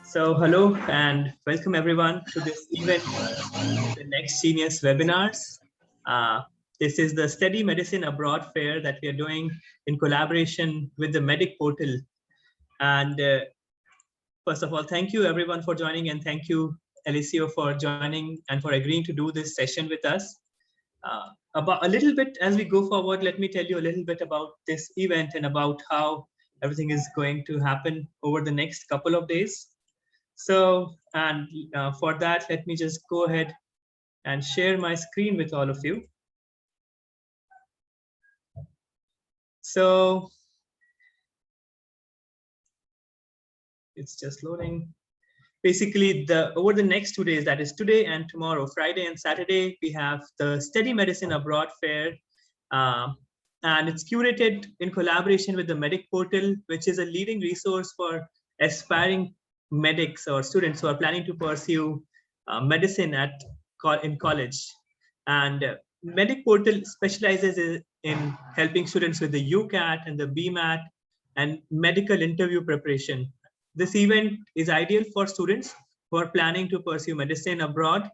So hello and welcome everyone to this event, the Next Genius webinars. This is the Study Medicine Abroad Fair that we are doing in collaboration with the Medic Portal. And first of all, thank you everyone for joining, and thank you Alessio for joining and for agreeing to do this session with us. About a little bit as we go forward, let me tell you a little bit about this event and about how everything is going to happen over the next couple of days. So, and for that, let me just go ahead and share my screen with all of you. So, it's just loading. Basically, over the next 2 days, that is today and tomorrow, Friday and Saturday, we have the Study Medicine Abroad Fair. And it's curated in collaboration with the Medic Portal, which is a leading resource for aspiring medics or students who are planning to pursue medicine in college. And Medic Portal specializes in helping students with the UCAT and the BMAT and medical interview preparation. This event is ideal for students who are planning to pursue medicine abroad.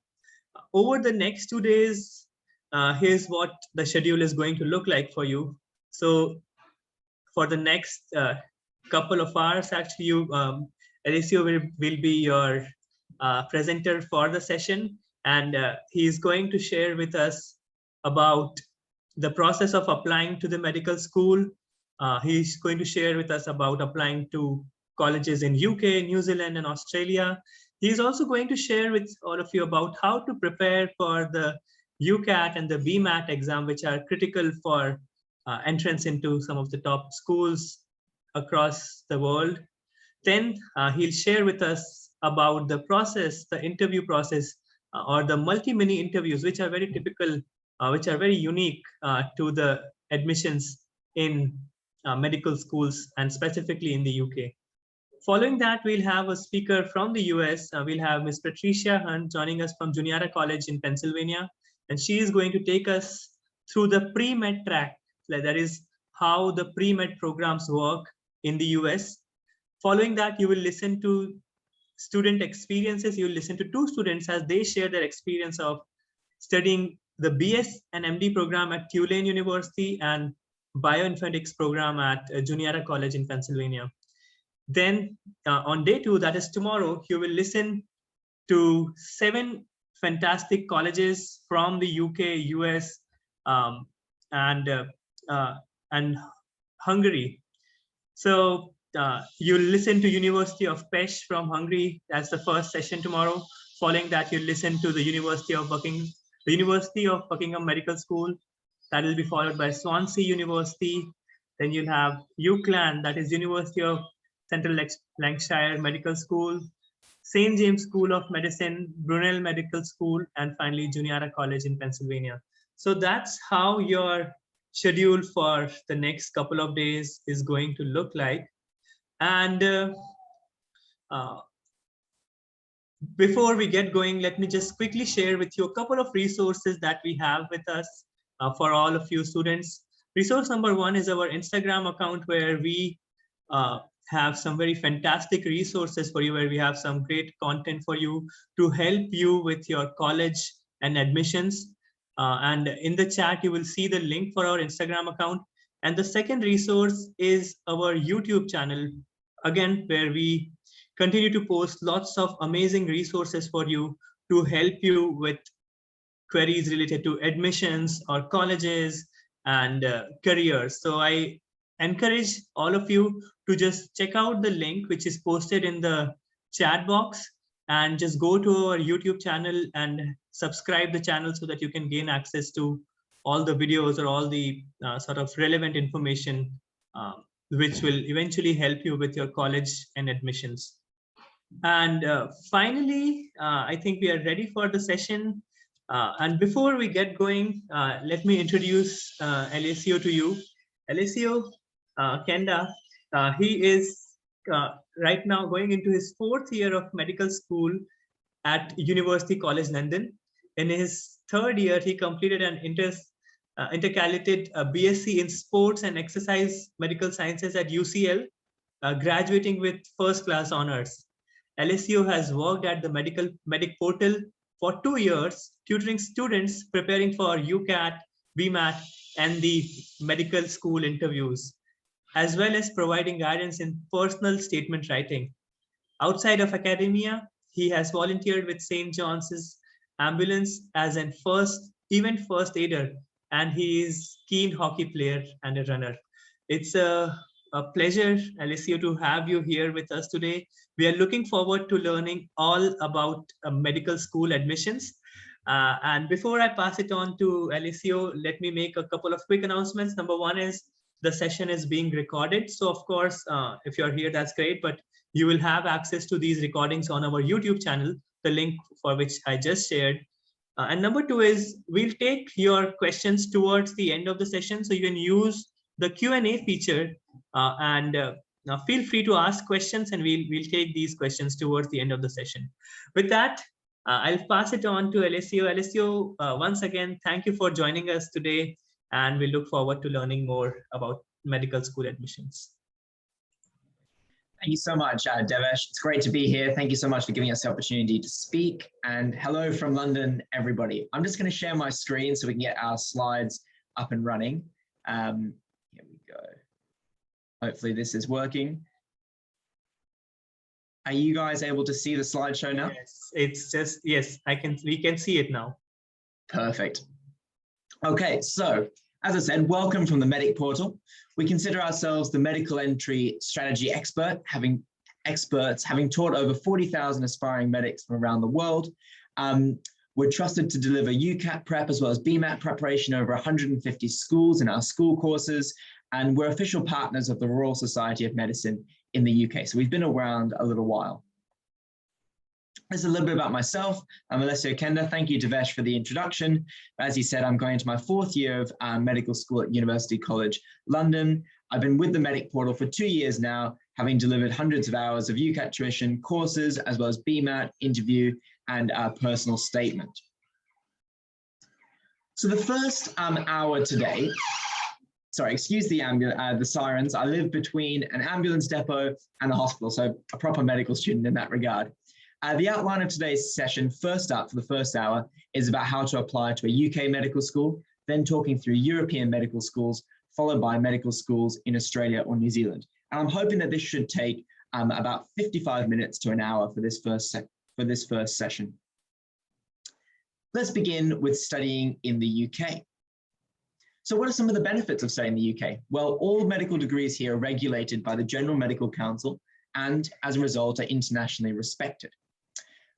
Over the next 2 days, here's what the schedule is going to look like for you. So for the next couple of hours, actually, Alessio will be your presenter for the session, and he's going to share with us about the process of applying to the medical school. He's going to share with us about applying to colleges in UK, New Zealand, and Australia. He's also going to share with all of you about how to prepare for the UCAT and the BMAT exam, which are critical for entrance into some of the top schools across the world. Then he'll share with us about the process, the interview process, or the multi-mini interviews, which are very typical, which are very unique to the admissions in medical schools and specifically in the UK. Following that, we'll have a speaker from the US. We'll have Ms. Patricia Hunt joining us from Juniata College in Pennsylvania. And she is going to take us through the pre-med track. That is how the pre-med programs work in the US. Following that, you will listen to student experiences. You'll listen to two students as they share their experience of studying the BS and MD program at Tulane University and bioinformatics program at Juniata College in Pennsylvania. Then on day 2, that is tomorrow, you will listen to 7 fantastic colleges from the UK, US, and Hungary. So you'll listen to University of Pest from Hungary. That's the first session tomorrow. Following that, you'll listen to the University of Buckingham Medical School. That will be followed by Swansea University. Then you'll have UCLan, that is University of Central Lancashire Medical School, St. James School of Medicine, Brunel Medical School, and finally Juniata College in Pennsylvania. So that's how your schedule for the next couple of days is going to look like. And before we get going, let me just quickly share with you a couple of resources that we have with us for all of you students. Resource number 1 is our Instagram account, where we have some very fantastic resources for you, where we have some great content for you to help you with your college and admissions. And in the chat, you will see the link for our Instagram account. And the second resource is our YouTube channel, again, where we continue to post lots of amazing resources for you to help you with queries related to admissions or colleges and careers. So I encourage all of you to just check out the link which is posted in the chat box, and just go to our YouTube channel and subscribe the channel so that you can gain access to all the videos or all the sort of relevant information which will eventually help you with your college and admissions. And finally, I think we are ready for the session. And before we get going, let me introduce Alessio to you. Alessio Kenda, he is right now going into his 4th year of medical school at University College London. In his 3rd year, he completed an intercalated BSc in Sports and Exercise Medical Sciences at UCL, graduating with first-class honors. Alessio has worked at the Medic portal for 2 years, tutoring students preparing for UCAT, BMAT, and the medical school interviews, as well as providing guidance in personal statement writing. Outside of academia, he has volunteered with St. John's Ambulance as an first aider, and he is keen hockey player and a runner. It's a pleasure, Alessio, to have you here with us today. We are looking forward to learning all about medical school admissions. And before I pass it on to Alessio, let me make a couple of quick announcements. Number one is the session is being recorded. So of course, if you're here, that's great, but you will have access to these recordings on our YouTube channel, the link for which I just shared. And number two is we'll take your questions towards the end of the session. So you can use the Q&A feature and now feel free to ask questions, and we'll take these questions towards the end of the session. With that, I'll pass it on to Alessio. Alessio, once again, thank you for joining us today, and we look forward to learning more about medical school admissions. Thank you so much, Devesh. It's great to be here. Thank you so much for giving us the opportunity to speak. And hello from London, everybody. I'm just going to share my screen so we can get our slides up and running. Here we go. Hopefully this is working. Are you guys able to see the slideshow now? Yes, it's just, yes, we can see it now. Perfect. Okay, so as I said, welcome from the Medic portal. We consider ourselves the medical entry strategy having taught over 40,000 aspiring medics from around the world. We're trusted to deliver UCAT prep as well as BMAT preparation over 150 schools in our school courses, and we're official partners of the Royal Society of Medicine in the UK. So we've been around a little while. This is a little bit about myself. I'm Alessio Kenda. Thank you, Devesh, for the introduction. As he said, I'm going into my 4th year of medical school at University College London. I've been with the Medic portal for 2 years now, having delivered hundreds of hours of UCAT tuition courses, as well as BMAT, interview, and personal statement. So the first hour today, sorry, excuse the sirens. I live between an ambulance depot and a hospital, so a proper medical student in that regard. The outline of today's session, first up for the first hour, is about how to apply to a UK medical school, then talking through European medical schools, followed by medical schools in Australia or New Zealand. And I'm hoping that this should take about 55 minutes to an hour for this first session. Let's begin with studying in the UK. So what are some of the benefits of studying in the UK? Well, all medical degrees here are regulated by the General Medical Council and as a result are internationally respected.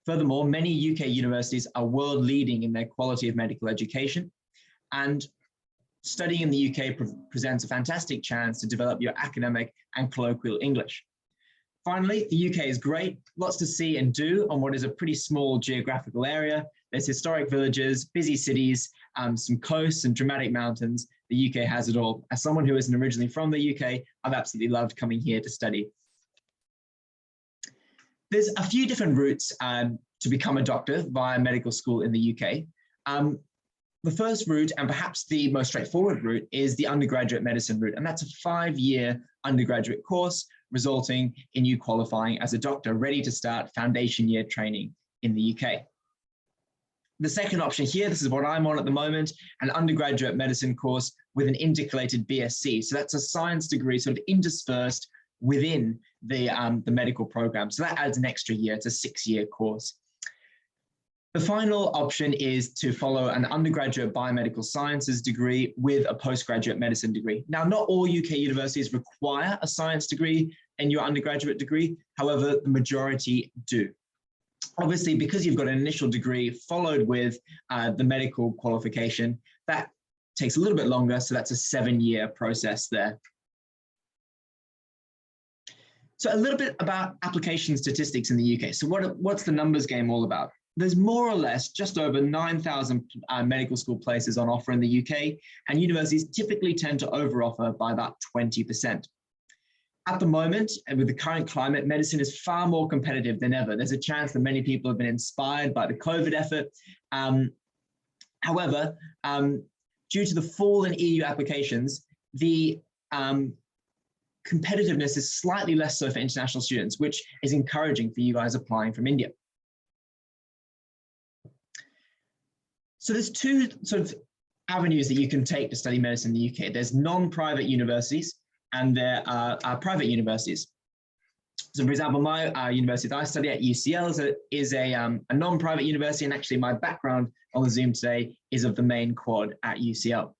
Furthermore, many UK universities are world leading in their quality of medical education, and studying in the UK presents a fantastic chance to develop your academic and colloquial English. Finally, the UK is great, lots to see and do on what is a pretty small geographical area. There's historic villages, busy cities, some coasts and dramatic mountains. The UK has it all. As someone who isn't originally from the UK, I've absolutely loved coming here to study. There's a few different routes to become a doctor via medical school in the UK. The first route, and perhaps the most straightforward route, is the undergraduate medicine route. And that's a 5-year undergraduate course, resulting in you qualifying as a doctor, ready to start foundation year training in the UK. The second option here, this is what I'm on at the moment, an undergraduate medicine course with an intercalated BSc. So that's a science degree sort of interspersed within the medical program. So that adds an extra year. It's a 6-year course. The final option is to follow an undergraduate biomedical sciences degree with a postgraduate medicine degree. Now, not all UK universities require a science degree in your undergraduate degree. However, the majority do. Obviously, because you've got an initial degree followed with the medical qualification, that takes a little bit longer. So that's a 7-year process there. So a little bit about application statistics in the UK. So what's the numbers game all about? There's more or less just over 9,000 medical school places on offer in the UK, and universities typically tend to overoffer by about 20%. At the moment, and with the current climate, medicine is far more competitive than ever. There's a chance that many people have been inspired by the COVID effort. However, due to the fall in EU applications, the competitiveness is slightly less so for international students, which is encouraging for you guys applying from India. So there's two sort of avenues that you can take to study medicine in the UK. There's non-private universities and there are private universities. So for example, my university that I study at, UCL, is a non-private university, and actually my background on the Zoom today is of the main quad at UCL.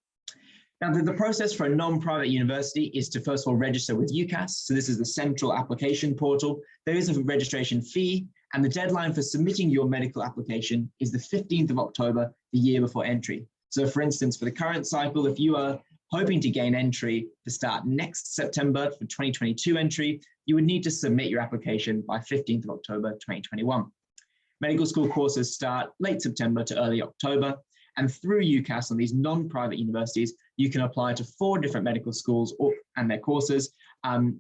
Now, the process for a non-private university is to first of all register with UCAS. So this is the central application portal. There is a registration fee, and the deadline for submitting your medical application is the 15th of October, the year before entry. So for instance, for the current cycle, if you are hoping to gain entry to start next September for 2022 entry, you would need to submit your application by 15th of October, 2021. Medical school courses start late September to early October, and through UCAS on these non-private universities, you can apply to 4 different medical schools and their courses. And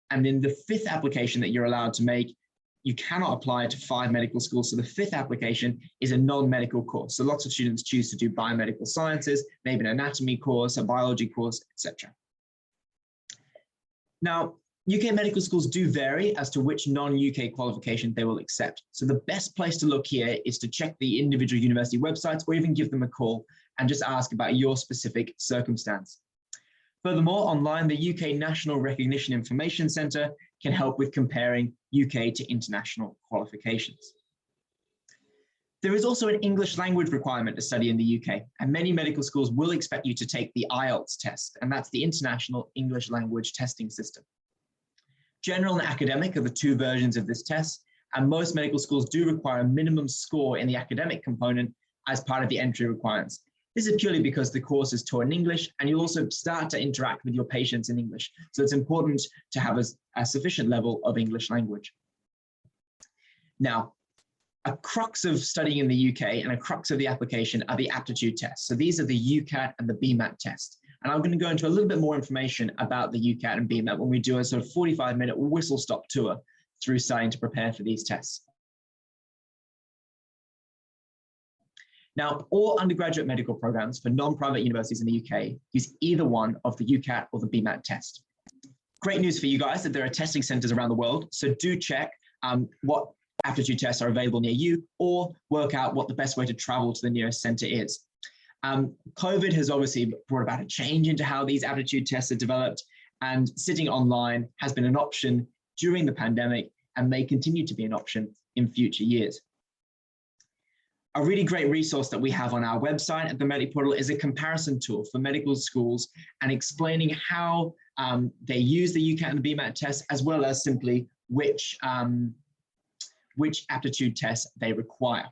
then the 5th application that you're allowed to make, you cannot apply to 5 medical schools. So the 5th application is a non-medical course. So lots of students choose to do biomedical sciences, maybe an anatomy course, a biology course, etc. Now, UK medical schools do vary as to which non-UK qualification they will accept. So the best place to look here is to check the individual university websites or even give them a call and just ask about your specific circumstance. Furthermore, online, the UK National Recognition Information Centre can help with comparing UK to international qualifications. There is also an English language requirement to study in the UK, and many medical schools will expect you to take the IELTS test, and that's the International English Language Testing System. General and academic are the 2 versions of this test, and most medical schools do require a minimum score in the academic component as part of the entry requirements. This is purely because the course is taught in English, and you'll also start to interact with your patients in English. So it's important to have a sufficient level of English language. Now, a crux of studying in the UK and a crux of the application are the aptitude tests. So these are the UCAT and the BMAT test. And I'm going to go into a little bit more information about the UCAT and BMAT when we do a sort of 45-minute whistle-stop tour through starting to prepare for these tests. Now, all undergraduate medical programs for non-private universities in the UK use either one of the UCAT or the BMAT test. Great news for you guys that there are testing centres around the world, so do check what aptitude tests are available near you, or work out what the best way to travel to the nearest centre is. COVID has obviously brought about a change into how these aptitude tests are developed, and sitting online has been an option during the pandemic and may continue to be an option in future years. A really great resource that we have on our website at the Medic Portal is a comparison tool for medical schools and explaining how they use the UCAT and the BMAT test, as well as simply which aptitude tests they require.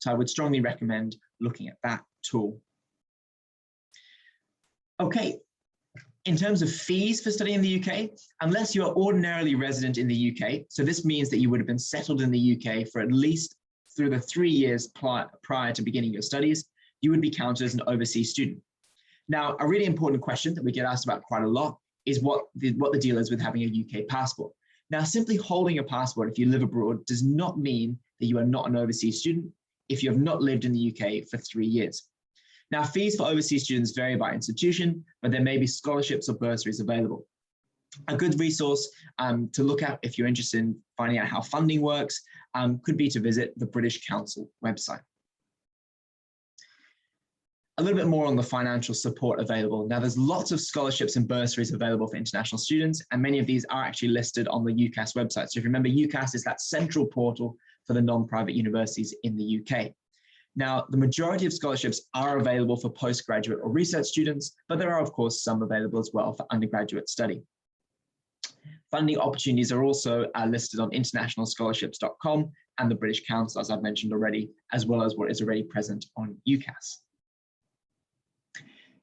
So I would strongly recommend looking at that tool. Okay, in terms of fees for studying in the UK, unless you're ordinarily resident in the UK, so this means that you would have been settled in the UK for at least through the 3 years prior to beginning your studies, you would be counted as an overseas student. Now, a really important question that we get asked about quite a lot is what the deal is with having a UK passport. Now, simply holding a passport if you live abroad does not mean that you are not an overseas student if you have not lived in the UK for 3 years. Now, fees for overseas students vary by institution, but there may be scholarships or bursaries available. A good resource to look at if you're interested in finding out how funding works could be to visit the British Council website. A little bit more on the financial support available. Now, there's lots of scholarships and bursaries available for international students, and many of these are actually listed on the UCAS website. So if you remember, UCAS is that central portal for the non-private universities in the UK. Now, the majority of scholarships are available for postgraduate or research students, but there are, of course, some available as well for undergraduate study. Funding opportunities are also listed on internationalscholarships.com and the British Council, as I've mentioned already, as well as what is already present on UCAS.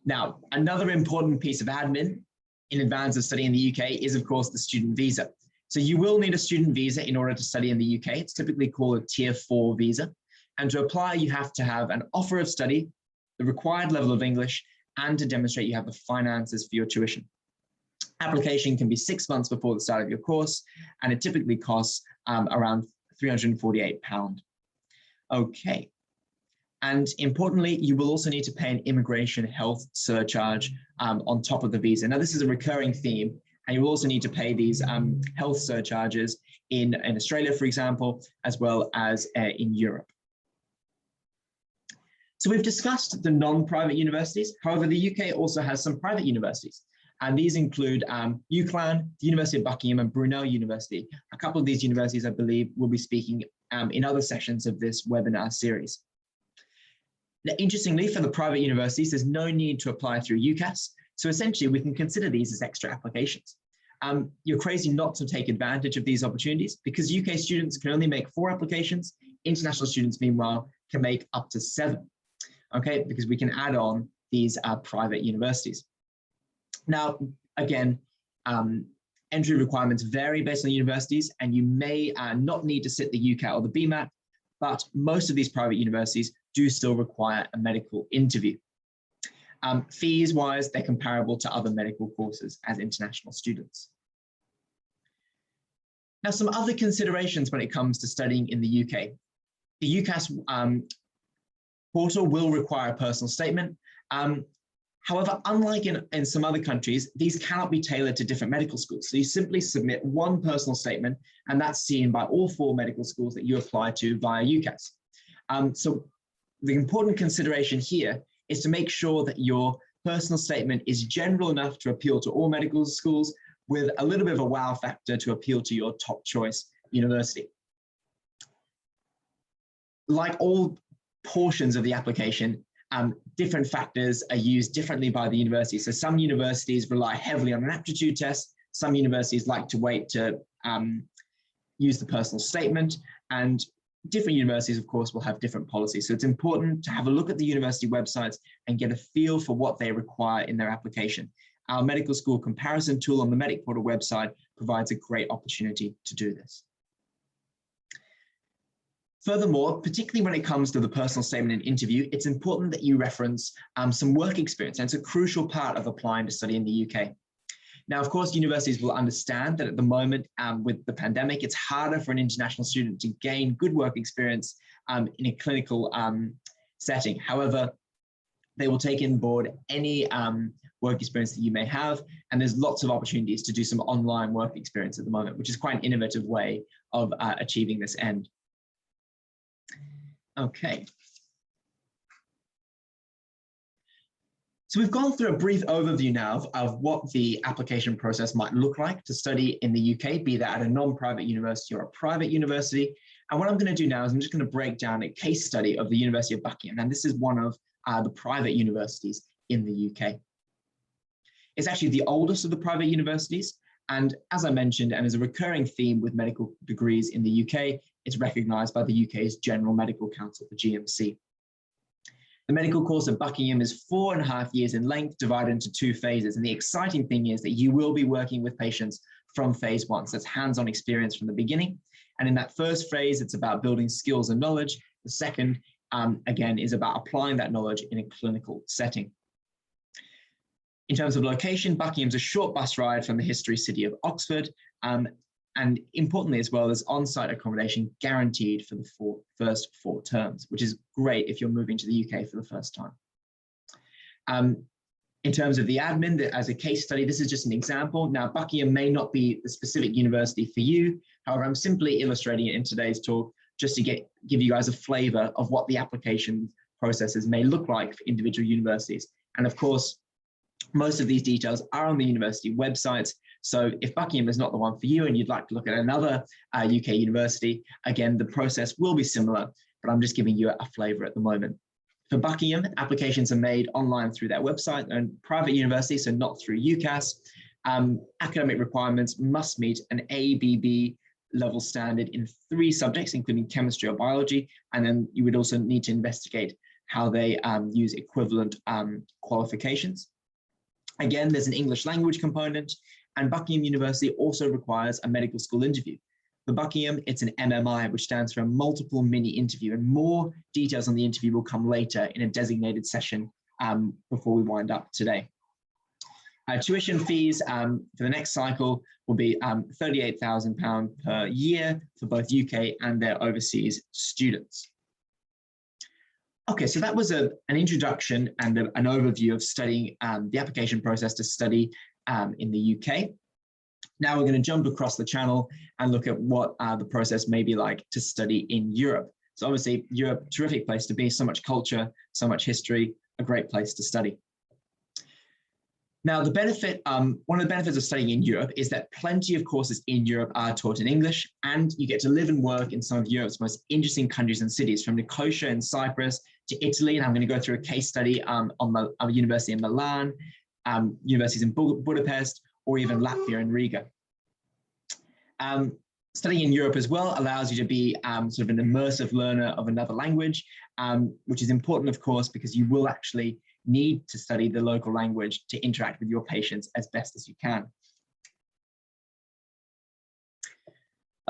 Now, another important piece of admin in advance of studying in the UK is, of course, the student visa. So you will need a student visa in order to study in the UK. It's typically called a Tier 4 visa. And to apply, you have to have an offer of study, the required level of English, and to demonstrate you have the finances for your tuition. Application can be 6 months before the start of your course, and it typically costs around £348. Okay. And importantly, you will also need to pay an immigration health surcharge on top of the visa. Now, this is a recurring theme, And you also need to pay these health surcharges in Australia, for example, as well as in Europe. So we've discussed the non-private universities. However, the UK also has some private universities. And these include UCLan, the University of Buckingham, and Brunel University. A couple of these universities, I believe, will be speaking in other sessions of this webinar series. Now, interestingly, for the private universities, there's no need to apply through UCAS. So essentially, we can consider these as extra applications. You're crazy not to take advantage of these opportunities because UK students can only make 4 applications. International students, meanwhile, can make up to 7, okay? Because we can add on these private universities. Now, again, entry requirements vary based on universities, and you may not need to sit the UCAT or the BMAT, but most of these private universities do still require a medical interview. Fees-wise, they're comparable to other medical courses as international students. Now, some other considerations when it comes to studying in the UK. The UCAS portal will require a personal statement. However, unlike in some other countries, these cannot be tailored to different medical schools. So you simply submit one personal statement, and that's seen by all 4 medical schools that you apply to via UCAS. So the important consideration here is to make sure that your personal statement is general enough to appeal to all medical schools with a little bit of a wow factor to appeal to your top choice university. Like all portions of the application, different factors are used differently by the university. So some universities rely heavily on an aptitude test. Some universities like to wait to use the personal statement, and different universities, of course, will have different policies. So it's important to have a look at the university websites and get a feel for what they require in their application. Our medical school comparison tool on the Medic Portal website provides a great opportunity to do this. Furthermore, particularly when it comes to the personal statement and interview, it's important that you reference some work experience, and it's a crucial part of applying to study in the UK. Now, of course, universities will understand that at the moment with the pandemic, it's harder for an international student to gain good work experience in a clinical setting. However, they will take on board any work experience that you may have, and there's lots of opportunities to do some online work experience at the moment, which is quite an innovative way of achieving this end. Okay. So we've gone through a brief overview now of what the application process might look like to study in the UK, be that at a non-private university or a private university. And what I'm going to do now is I'm just going to break down a case study of the University of Buckingham. And this is one of the private universities in the UK. It's actually the oldest of the private universities. And as I mentioned, and as a recurring theme with medical degrees in the UK, it's recognised by the UK's General Medical Council, the GMC. The medical course at Buckingham is 4.5 years in length, divided into 2 phases. And the exciting thing is that you will be working with patients from phase 1. So it's hands-on experience from the beginning. And in that first phase, it's about building skills and knowledge. The second, again, is about applying that knowledge in a clinical setting. In terms of location, Buckingham's a short bus ride from the history city of Oxford. And importantly as well, there's on-site accommodation guaranteed for the first 4 terms, which is great if you're moving to the UK for the first time. In terms of the admin, as a case study, this is just an example. Now, Buckingham may not be the specific university for you. However, I'm simply illustrating it in today's talk just to give you guys a flavor of what the application processes may look like for individual universities. And of course, most of these details are on the university websites. So if Buckingham is not the one for you and you'd like to look at another UK university, again, the process will be similar, but I'm just giving you a flavour at the moment. For Buckingham, applications are made online through their website, and private universities, so not through UCAS. Academic requirements must meet an ABB level standard in 3 subjects, including chemistry or biology, and then you would also need to investigate how they use equivalent qualifications. Again, there's an English language component, and Buckingham University also requires a medical school interview. For Buckingham, it's an MMI, which stands for a multiple mini interview, and more details on the interview will come later in a designated session before we wind up today. Tuition fees for the next cycle will be £38,000 per year for both UK and their overseas students. Okay, so that was an introduction and an overview of studying the application process to study in the UK. Now we're going to jump across the channel and look at what the process may be like to study in Europe. So obviously Europe, terrific place to be, so much culture, so much history, a great place to study. Now the benefit, one of the benefits of studying in Europe is that plenty of courses in Europe are taught in English, and you get to live and work in some of Europe's most interesting countries and cities, from Nicosia in Cyprus to Italy. And I'm going to go through a case study on a university in Milan, universities in Budapest, or even Latvia and Riga. Studying in Europe as well allows you to be sort of an immersive learner of another language, which is important, of course, because you will actually need to study the local language to interact with your patients as best as you can.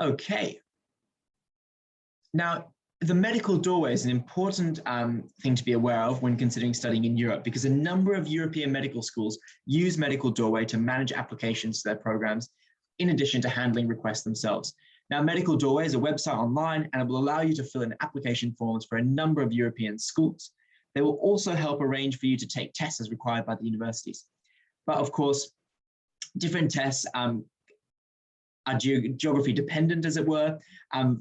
Okay. Now, the medical doorway is an important thing to be aware of when considering studying in Europe, because a number of European medical schools use medical doorway to manage applications to their programs, in addition to handling requests themselves. Now, Medical Doorway is a website online, and it will allow you to fill in application forms for a number of European schools. They will also help arrange for you to take tests as required by the universities. But of course, different tests are geography dependent, as it were.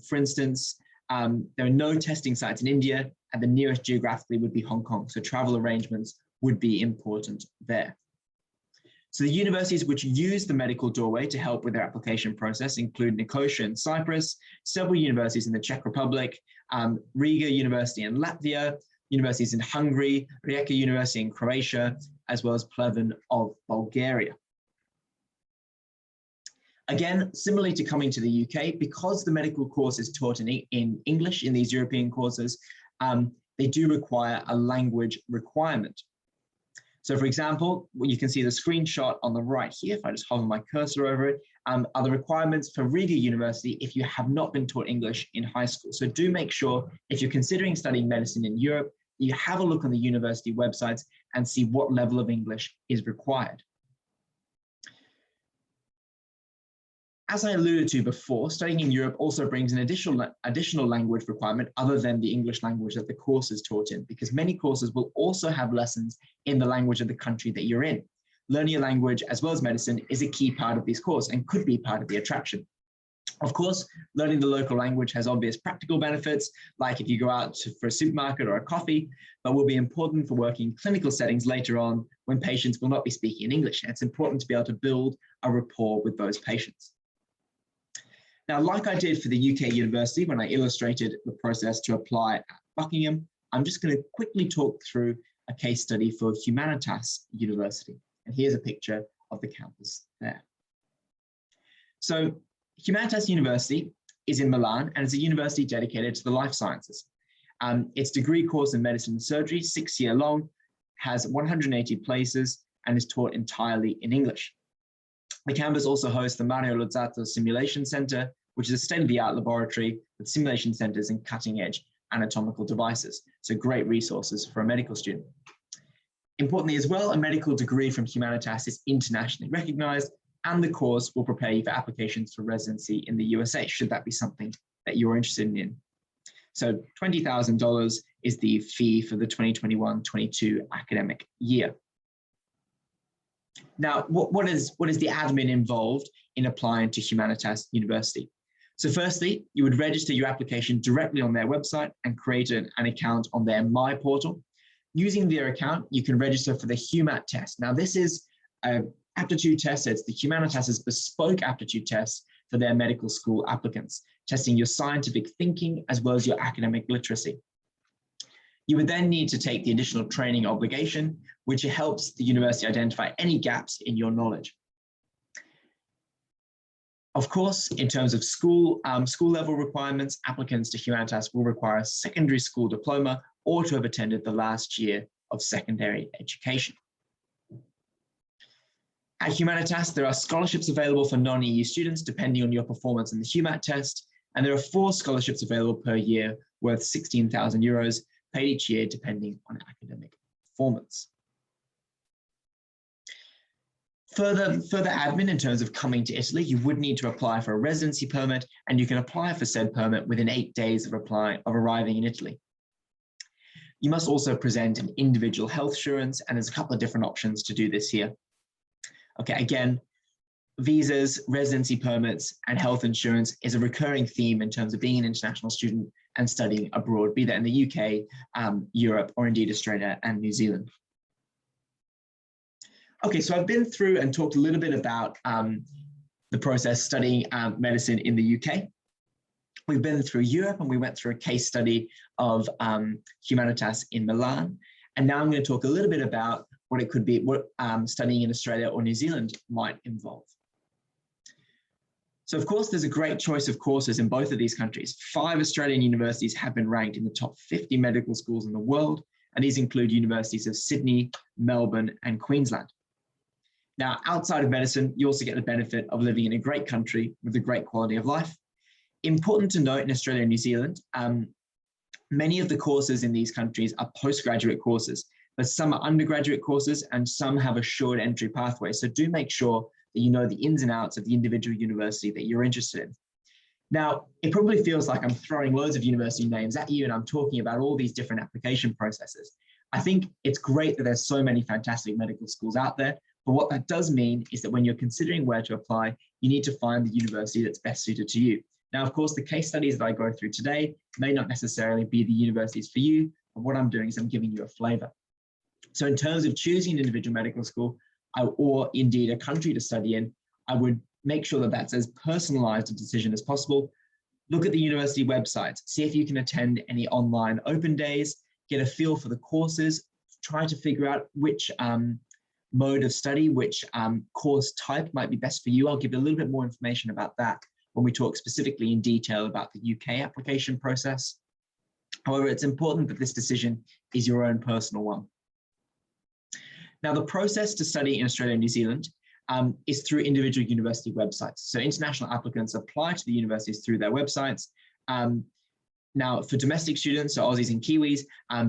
For instance, there are no testing sites in India, and the nearest geographically would be Hong Kong. So travel arrangements would be important there. So the universities which use the Medical Doorway to help with their application process include Nicosia in Cyprus, several universities in the Czech Republic, Riga University in Latvia, universities in Hungary, Rijeka University in Croatia, as well as Pleven of Bulgaria. Again, similarly to coming to the UK, because the medical course is taught in English in these European courses, they do require a language requirement. So for example, you can see the screenshot on the right here, if I just hover my cursor over it, are the requirements for Riga University if you have not been taught English in high school. So do make sure, if you're considering studying medicine in Europe, you have a look on the university websites and see what level of English is required. As I alluded to before, studying in Europe also brings an additional language requirement other than the English language that the course is taught in, because many courses will also have lessons in the language of the country that you're in. Learning a language as well as medicine is a key part of this course and could be part of the attraction. Of course, learning the local language has obvious practical benefits, like if you go out for a supermarket or a coffee, but will be important for working in clinical settings later on when patients will not be speaking in English. And it's important to be able to build a rapport with those patients. Now, like I did for the UK university when I illustrated the process to apply at Buckingham, I'm just going to quickly talk through a case study for Humanitas University. And here's a picture of the campus there. So Humanitas University is in Milan, and it's a university dedicated to the life sciences. Its degree course in medicine and surgery, 6-year long, has 180 places and is taught entirely in English. The campus also hosts the Mario Lozzato Simulation Center, which is a state-of-the-art laboratory with simulation centers and cutting-edge anatomical devices. So great resources for a medical student. Importantly as well, a medical degree from Humanitas is internationally recognized, and the course will prepare you for applications for residency in the USA, should that be something that you're interested in. So $20,000 is the fee for the 2021-22 academic year. Now, what is the admin involved in applying to Humanitas University? So firstly, you would register your application directly on their website and create an account on their My Portal. Using their account, you can register for the Humat test. Now, this is an aptitude test. It's the Humanitas' bespoke aptitude test for their medical school applicants, testing your scientific thinking as well as your academic literacy. You would then need to take the additional training obligation, which helps the university identify any gaps in your knowledge. Of course, in terms of school level requirements, applicants to Humanitas will require a secondary school diploma or to have attended the last year of secondary education. At Humanitas, there are scholarships available for non-EU students depending on your performance in the Humat test, and there are 4 scholarships available per year worth €16,000 paid each year depending on academic performance. Further admin in terms of coming to Italy, you would need to apply for a residency permit, and you can apply for said permit within 8 days of arriving in Italy. You must also present an individual health insurance, and there's a couple of different options to do this here. Okay, again, visas, residency permits, and health insurance is a recurring theme in terms of being an international student and studying abroad, be that in the UK, Europe, or indeed Australia and New Zealand. Okay, so I've been through and talked a little bit about the process studying medicine in the UK. We've been through Europe and we went through a case study of Humanitas in Milan. And now I'm going to talk a little bit about what it could be, what studying in Australia or New Zealand might involve. So of course, there's a great choice of courses in both of these countries. 5 Australian universities have been ranked in the top 50 medical schools in the world, and these include universities of Sydney, Melbourne, and Queensland. Now, outside of medicine, you also get the benefit of living in a great country with a great quality of life. Important to note in Australia and New Zealand, many of the courses in these countries are postgraduate courses, but some are undergraduate courses and some have assured entry pathways. So do make sure that you know the ins and outs of the individual university that you're interested in. Now, it probably feels like I'm throwing loads of university names at you and I'm talking about all these different application processes. I think it's great that there's so many fantastic medical schools out there, but what that does mean is that when you're considering where to apply, you need to find the university that's best suited to you. Now, of course, the case studies that I go through today may not necessarily be the universities for you, but what I'm doing is I'm giving you a flavor. So in terms of choosing an individual medical school or indeed a country to study in, I would make sure that that's as personalized a decision as possible. Look at the university websites, see if you can attend any online open days, get a feel for the courses, try to figure out which mode of study, which course type might be best for you. I'll give you a little bit more information about that when we talk specifically in detail about the UK application process. However, it's important that this decision is your own personal one. Now, the process to study in Australia and New Zealand is through individual university websites. So international applicants apply to the universities through their websites. Now, for domestic students, so Aussies and Kiwis,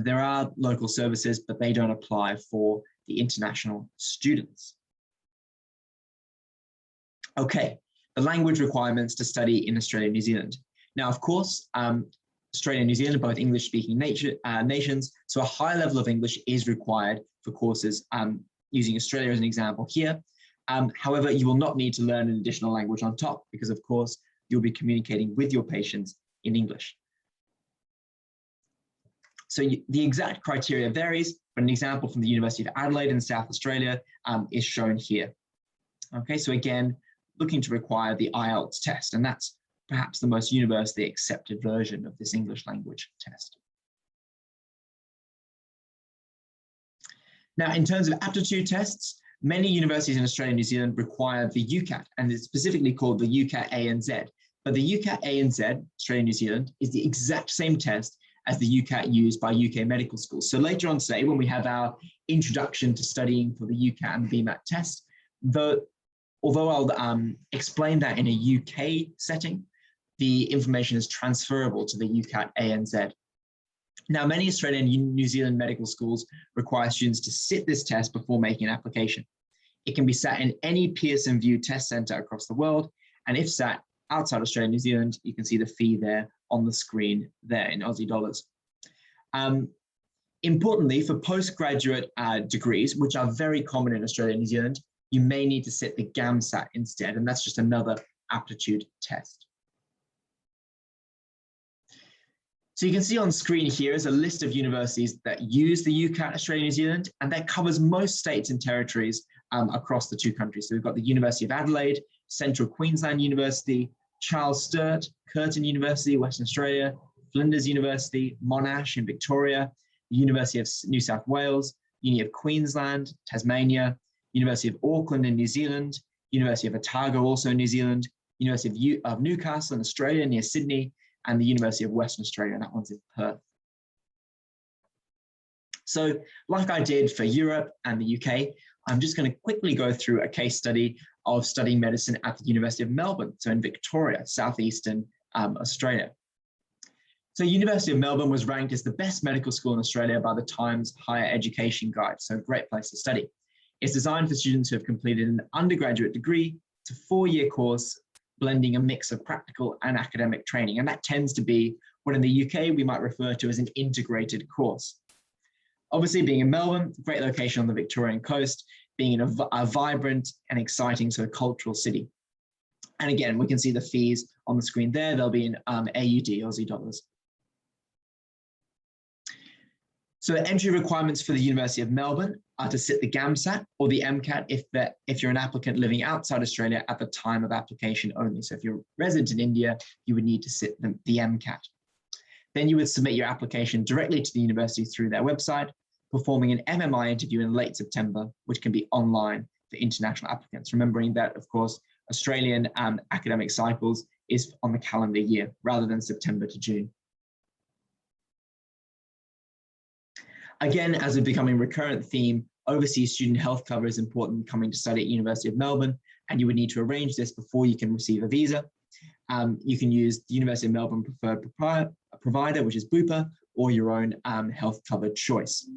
there are local services, but they don't apply for the international students. Okay, the language requirements to study in Australia and New Zealand. Now, of course, Australia and New Zealand are both English-speaking nations, so a high level of English is required for courses, using Australia as an example here. However, you will not need to learn an additional language on top because, of course, you'll be communicating with your patients in English. So the exact criteria varies, but an example from the University of Adelaide in South Australia is shown here. Okay, so again, looking to require the IELTS test, and that's perhaps the most universally accepted version of this English language test. Now, in terms of aptitude tests, many universities in Australia and New Zealand require the UCAT, and it's specifically called the UCAT ANZ. But the UCAT ANZ, Australia and New Zealand, is the exact same test as the UCAT used by UK medical schools. So later on today, when we have our introduction to studying for the UCAT and BMAT test, although I'll explain that in a UK setting, the information is transferable to the UCAT ANZ. Now, many Australian and New Zealand medical schools require students to sit this test before making an application. It can be sat in any Pearson VUE test centre across the world, and if sat outside Australia and New Zealand, you can see the fee there on the screen there in Aussie dollars. Importantly, for postgraduate degrees, which are very common in Australia and New Zealand, you may need to sit the GAMSAT instead, and that's just another aptitude test. So you can see on screen here is a list of universities that use the UCAT Australia and New Zealand, and that covers most states and territories across the two countries. So we've got the University of Adelaide, Central Queensland University, Charles Sturt, Curtin University, Western Australia, Flinders University, Monash in Victoria, the University of New South Wales, Uni of Queensland, Tasmania, University of Auckland in New Zealand, University of Otago also in New Zealand, University of Newcastle in Australia near Sydney, and the University of Western Australia, and that one's in Perth. So like I did for Europe and the UK, I'm just going to quickly go through a case study of studying medicine at the University of Melbourne, so in Victoria, southeastern Australia. So University of Melbourne was ranked as the best medical school in Australia by the Times Higher Education Guide, so a great place to study. It's designed for students who have completed an undergraduate degree. It's a 4-year course blending a mix of practical and academic training, and that tends to be what in the UK we might refer to as an integrated course. Obviously, being in Melbourne, great location on the Victorian coast, being in a vibrant and exciting sort of cultural city. And again, we can see the fees on the screen there. They'll be in AUD, Aussie dollars. So the entry requirements for the University of Melbourne are to sit the GAMSAT or the MCAT if you're an applicant living outside Australia at the time of application only. So if you're resident in India, you would need to sit the MCAT. Then you would submit your application directly to the university through their website, performing an MMI interview in late September, which can be online for international applicants. Remembering that, of course, Australian academic cycles is on the calendar year rather than September to June. Again, as a becoming recurrent theme, overseas student health cover is important coming to study at University of Melbourne, and you would need to arrange this before you can receive a visa. You can use the University of Melbourne preferred provider, which is Bupa, or your own health cover choice.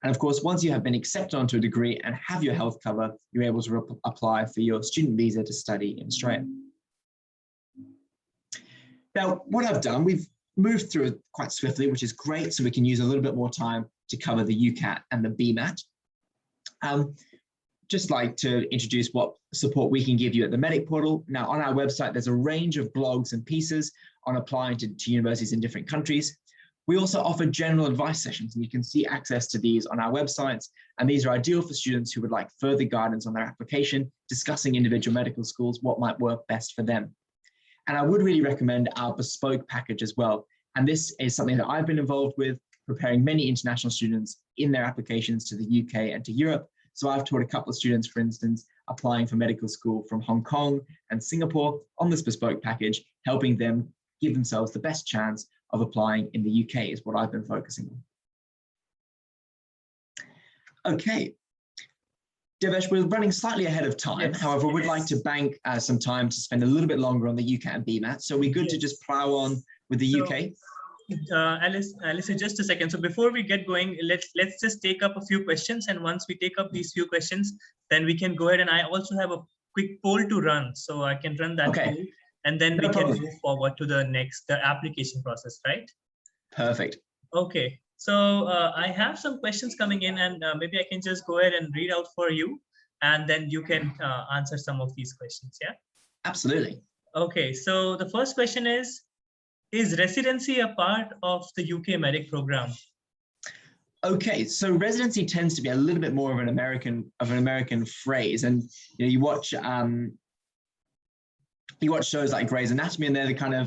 And of course, once you have been accepted onto a degree and have your health cover, you're able to apply for your student visa to study in Australia. Now, what I've done, we've moved through it quite swiftly, which is great, so we can use a little bit more time to cover the UCAT and the BMAT. Just like to introduce what support we can give you at the Medic Portal. Now, on our website, there's a range of blogs and pieces on applying to universities in different countries. We also offer general advice sessions, and you can see access to these on our websites. And these are ideal for students who would like further guidance on their application, discussing individual medical schools, what might work best for them. And I would really recommend our bespoke package as well. And this is something that I've been involved with, preparing many international students in their applications to the UK and to Europe. So I've taught a couple of students, for instance, applying for medical school from Hong Kong and Singapore on this bespoke package, helping them give themselves the best chance of applying in the UK is what I've been focusing on. Okay. Devesh, we're running slightly ahead of time. Yes. However, we'd like to bank some time to spend a little bit longer on the UCAT and BMAT. So we're good to just plow on with the UK. Alice, just a second. So before we get going, let's just take up a few questions. And once we take up these few questions, then we can go ahead. And I also have a quick poll to run. So I can run that poll. And then we can move forward to the application process, right? Perfect. Okay. So I have some questions coming in, and maybe I can just go ahead and read out for you, and then you can answer some of these questions, yeah? Absolutely. Okay, so the first question is residency a part of the UK Medic program? Okay, so residency tends to be a little bit more of an American phrase, and you watch shows like Grey's Anatomy, and they're the kind of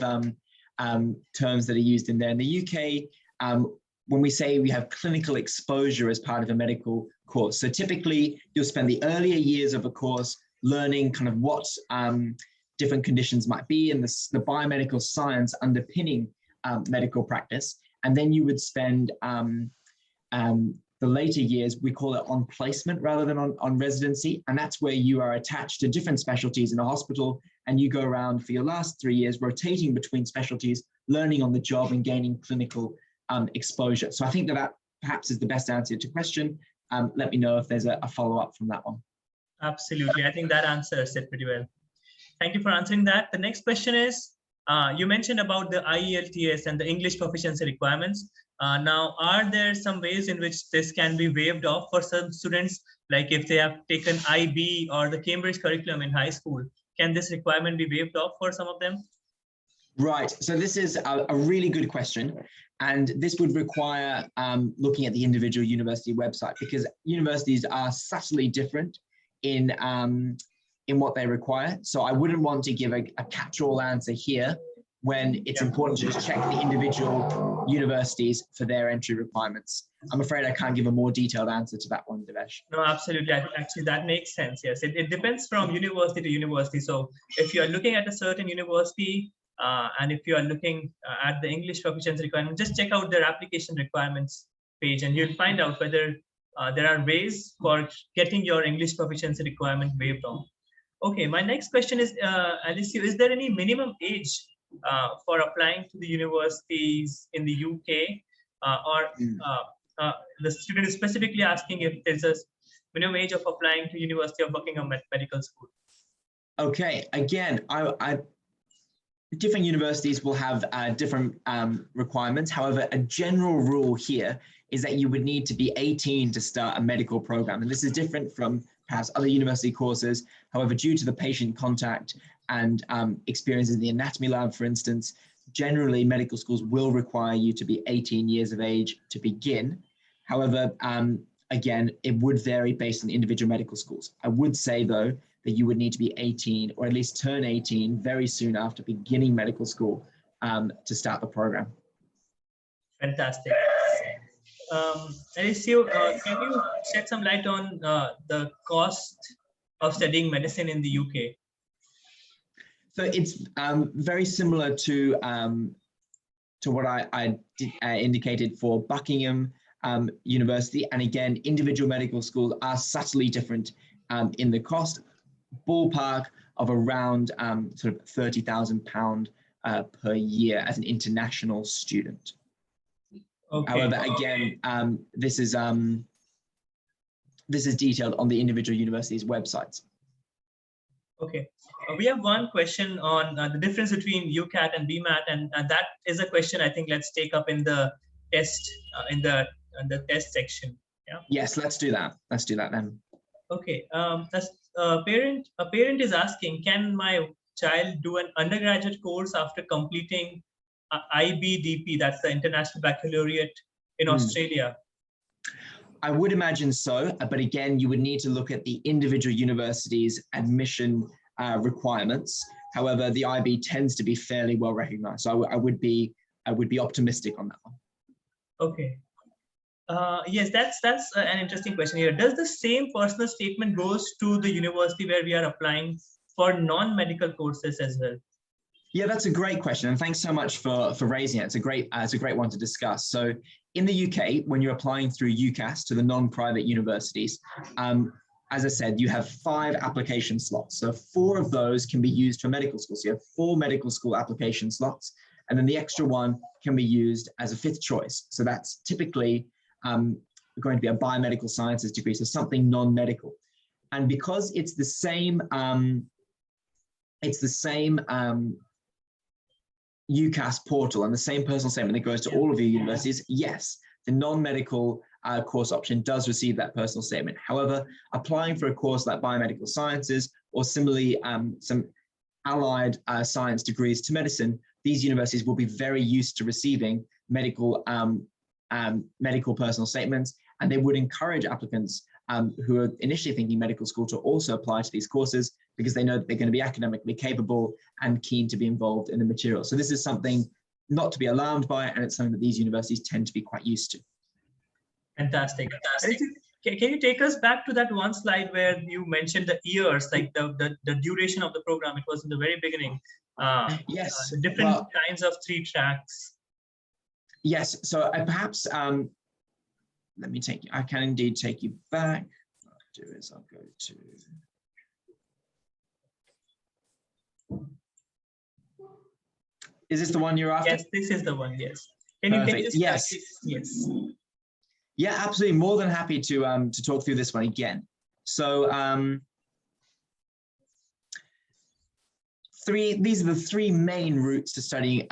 terms that are used in there. In the UK, when we say we have clinical exposure as part of a medical course, so typically you'll spend the earlier years of a course learning kind of what different conditions might be and the biomedical science underpinning medical practice, and then you would spend the later years, we call it on placement rather than on residency, and that's where you are attached to different specialties in a hospital, and you go around for your last 3 years rotating between specialties, learning on the job and gaining clinical exposure. So I think that perhaps is the best answer to your question. Let me know if there's a follow-up from that one. Absolutely. I think that answers it pretty well. Thank you for answering that. The next question is, you mentioned about the IELTS and the English proficiency requirements. Now, are there some ways in which this can be waived off for some students? Like if they have taken IB or the Cambridge curriculum in high school, can this requirement be waived off for some of them? Right. So this is a really good question. And this would require looking at the individual university website, because universities are subtly different in what they require. So I wouldn't want to give a catch-all answer here when it's important to just check the individual universities for their entry requirements. I'm afraid I can't give a more detailed answer to that one, Devesh. No, absolutely. Actually, that makes sense. Yes, it depends from university to university. So if you're looking at a certain university, and if you are looking at the English proficiency requirement, just check out their application requirements page, and you'll find out whether there are ways for getting your English proficiency requirement waived off. Okay, my next question is, Alessio, is there any minimum age for applying to the universities in the UK, the student is specifically asking if there's a minimum age of applying to University of Buckingham Medical School? Okay, again, different universities will have different requirements. However, a general rule here is that you would need to be 18 to start a medical program. And this is different from perhaps other university courses. However, due to the patient contact and experience in the anatomy lab, for instance, generally medical schools will require you to be 18 years of age to begin. However, again, it would vary based on individual medical schools. I would say, though, that you would need to be 18 or at least turn 18 very soon after beginning medical school to start the program. Fantastic. Alessio, can you shed some light on the cost of studying medicine in the UK? So it's very similar to what I indicated for Buckingham University. And again, individual medical schools are subtly different in the cost, ballpark of around sort of £30,000 per year as an international student. Okay. However, again, this is detailed on the individual university's websites. Okay, we have one question on the difference between UCAT and BMAT, and that is a question I think let's take up in the test in the test section. Yeah. Yes, let's do that. Let's do that then. Okay. A parent is asking, can my child do an undergraduate course after completing IBDP? That's the International Baccalaureate in Australia. I would imagine so, but again, you would need to look at the individual university's admission requirements. However, the IB tends to be fairly well recognized, so I would be optimistic on that one. Okay. Yes, that's an interesting question here. Does the same personal statement goes to the university where we are applying for non-medical courses as well? Yeah, that's a great question, and thanks so much for raising it. It's a great one to discuss. So in the UK, when you're applying through UCAS to the non-private universities, as I said, you have 5 application slots. So 4 of those can be used for medical school. So you have 4 medical school application slots, and then the extra one can be used as a 5th choice. So that's typically going to be a biomedical sciences degree, so something non-medical. And because it's the same UCAS portal and the same personal statement that goes to all of your universities, yes, the non-medical course option does receive that personal statement. However, applying for a course like biomedical sciences or similarly some allied science degrees to medicine, these universities will be very used to receiving medical personal statements, and they would encourage applicants who are initially thinking medical school to also apply to these courses because they know that they're going to be academically capable and keen to be involved in the material. So this is something not to be alarmed by, and it's something that these universities tend to be quite used to. Fantastic. Can you take us back to that one slide where you mentioned the years, like the duration of the program? It was in the very beginning. Yes. The different kinds of 3 tracks. Yes. So perhaps let me take you. I can indeed take you back. What I'll do is I'll go to. Is this the one you're after? Yes, this is the one. Yes. Can you take this? Yes. Yes. Yeah, absolutely. More than happy to talk through this one again. So these are the 3 main routes to studying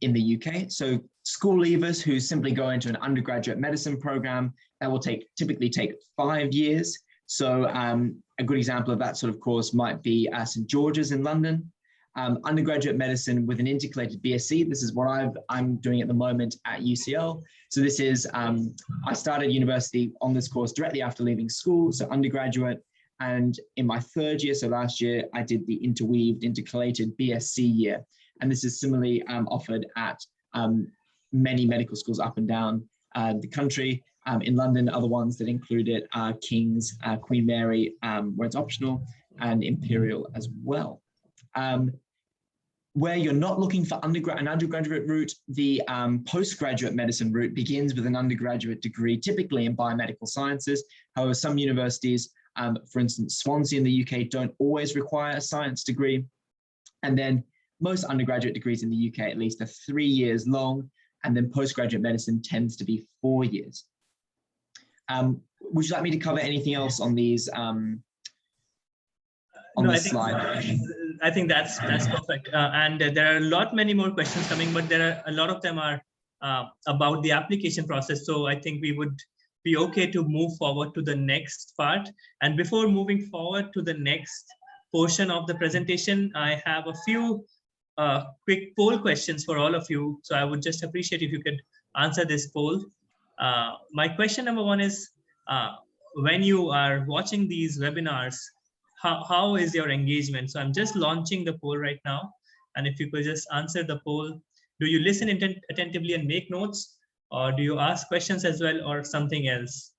in the UK. So school leavers who simply go into an undergraduate medicine program, that will typically take 5 years. So a good example of that sort of course might be St George's in London. Undergraduate medicine with an integrated BSc. This is what I'm doing at the moment at UCL. So this is, I started university on this course directly after leaving school, so undergraduate. And in my 3rd year, so last year, I did the intercalated BSc year. And this is similarly offered at many medical schools up and down the country. In London, other ones that include it are King's, Queen Mary, where it's optional, and Imperial as well. Where you're not looking for an undergraduate route, the postgraduate medicine route begins with an undergraduate degree, typically in biomedical sciences. However, some universities, for instance, Swansea in the UK, don't always require a science degree. And then most undergraduate degrees in the UK, at least, are 3 years long, and then postgraduate medicine tends to be 4 years. Would you like me to cover anything else on these? Slide? I think that's perfect. And there are many more questions coming, but there are a lot of them are about the application process. So I think we would be okay to move forward to the next part. And before moving forward to the next portion of the presentation, I have a few quick poll questions for all of you. So I would just appreciate if you could answer this poll. My question number one is, when you are watching these webinars, how is your engagement? So I'm just launching the poll right now. And if you could just answer the poll, do you listen attentively and make notes, or do you ask questions as well, or something else?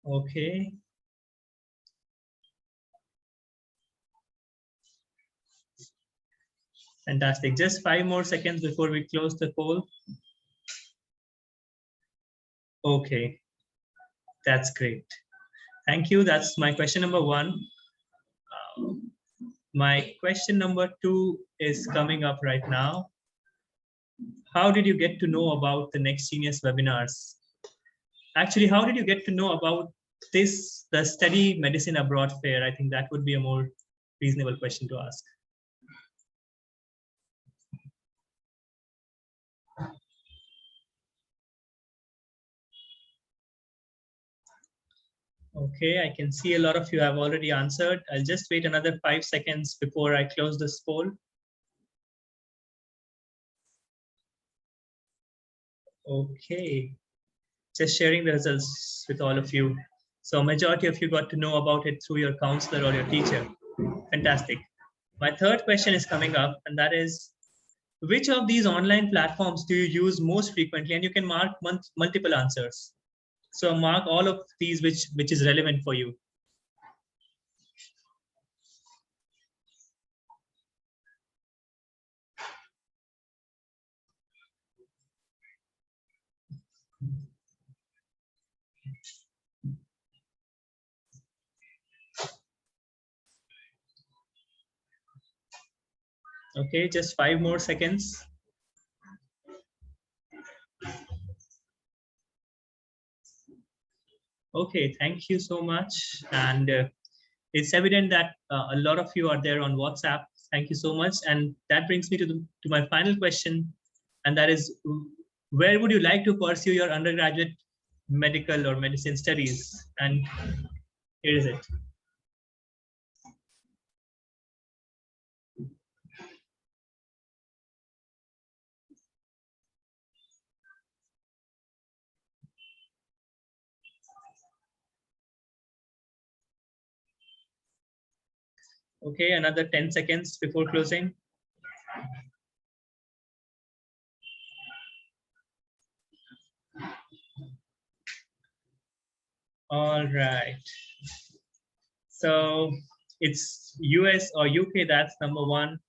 Okay. Fantastic. Just 5 more seconds before we close the poll. Okay, that's great. Thank you. That's my question number one. My question number two is coming up right now. How did you get to know about the Next Genius webinars? Actually, how did you get to know about this, the Study Medicine Abroad Fair? I think that would be a more reasonable question to ask. Okay, I can see a lot of you have already answered. I'll just wait another 5 seconds before I close this poll. Okay, just sharing the results with all of you. So majority of you got to know about it through your counselor or your teacher. Fantastic. My third question is coming up, and that is, which of these online platforms do you use most frequently? And you can mark multiple answers. So mark all of these which is relevant for you. Okay, just 5 more seconds. Okay, thank you so much. And it's evident that a lot of you are there on WhatsApp. Thank you so much. And that brings me to my final question. And that is, where would you like to pursue your undergraduate medical or medicine studies? And here is it. Okay, another 10 seconds before closing. All right. So it's US or UK, that's number one.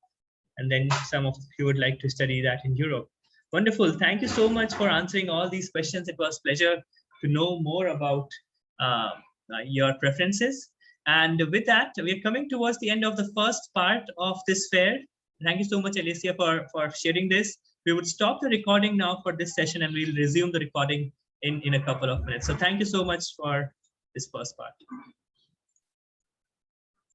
And then some of you would like to study that in Europe. Wonderful. Thank you so much for answering all these questions. It was a pleasure to know more about your preferences. And with that, we're coming towards the end of the first part of this fair. Thank you so much, Alessio, for sharing this. We would stop the recording now for this session, and we'll resume the recording in a couple of minutes. So thank you so much for this first part.